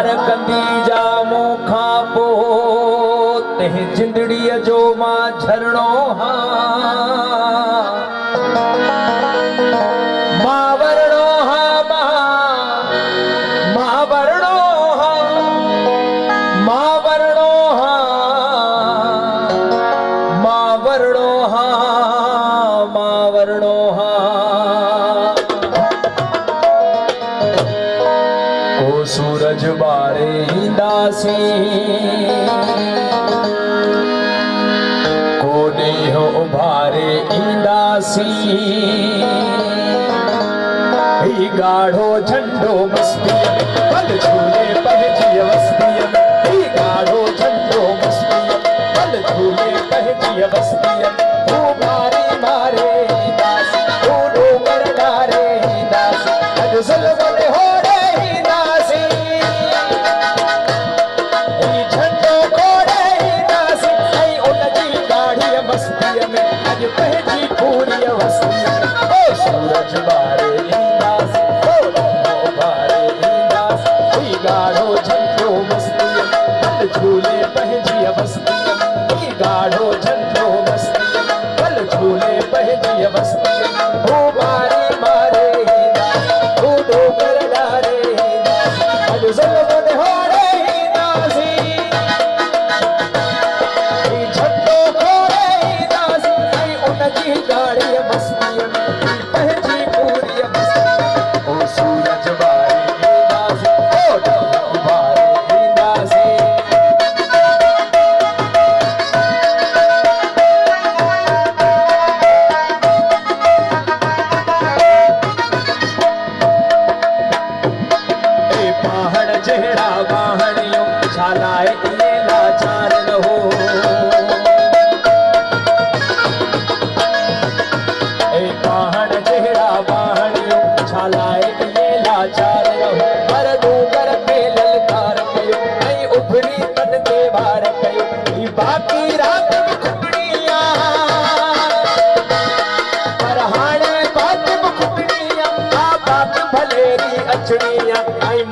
प्यार कंदी जा मूंखा पो ते जिंदड़ी जो मां झरणो हाँ मां वरणो हाँ मां वरणो हाँ मां वरणो हाँ मां वरणो हाँ मां वरणो हाँ को सूरज बारे ईंदासी को ॾींह उभारे ईंदासी ही गाढ़ो झंडो मस्तीअ में पल झूले पहुची वस्तीअ में ही गाढ़ो झंडो मस्तीअ में पल झूले पहुची वस्तीअ में तू मारे मारे ईंदासी तू डोगर डारे ईंदासी अॼु ज़ुल्म ने हो पहजी पूरी वस्ती सूरज बारे ईंदासी बारे ईंदासी गाढ़ो झंडो मस्ती पल झूले पहजी वस्ती गाढ़ो झंडो मस्ती पल झूले पहजी वस्ती हो मारे मारे ईंदासी हो डोगर डारे ईंदासी अॼु ज़ुल्म ने हो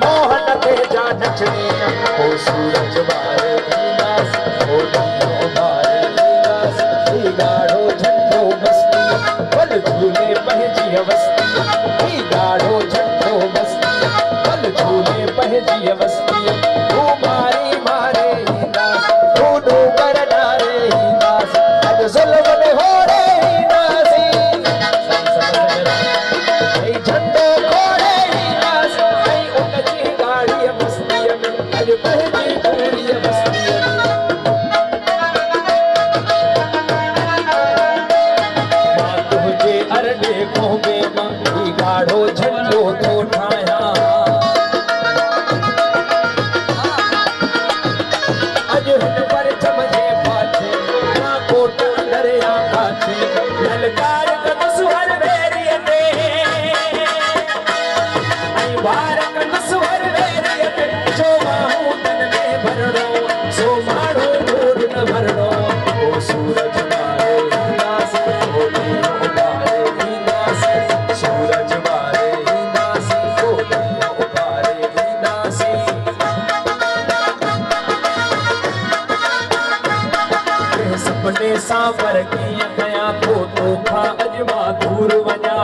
मोहन ते जा नचनिया ओ सूरज बारे ईंदासी ओ ॾींहुं बारे ईंदासी गाढ़ो झंडो मस्ती पल झूले पहुची वस्ती गाढ़ो झंडो मस्ती पल झूले पहुची वस्ती तू मारे मारे ईंदासी तू डोगर डारे ईंदासी अॼु ज़ुल्म ने हो रे गाढ़ो झंडो तो ठाया अज हुन पर चमजे पाछे ना कोटो दरिया काछे ललकार कदस हर वेरिय ते आई वार कदस हर वेरिय ते जो माहू तन में भरणो सो माड़ो ढूंढ न भरणो ओ सूरज बारे ईंदासी ओ ॾींहुं बारे ईंदासी सूरज सपने सावर कीअं कयां थो तोखां अॼु मां दूर वञा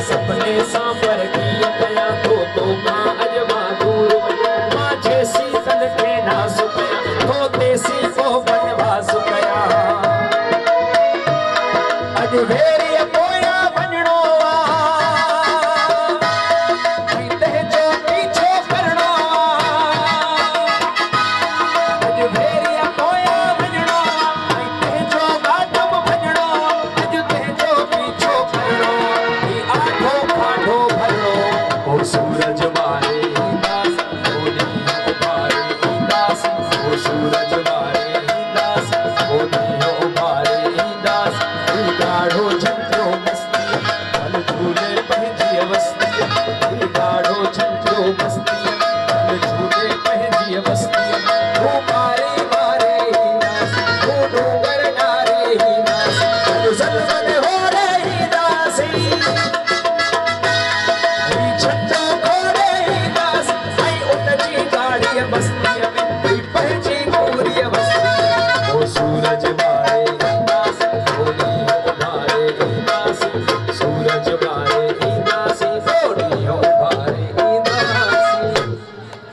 सपने सावर कीअं कयां थो तोखां अॼु मां दूर वञा मां जेसी तन खे नास कयां थो तेसी को वनवास कयां अॼु वेरी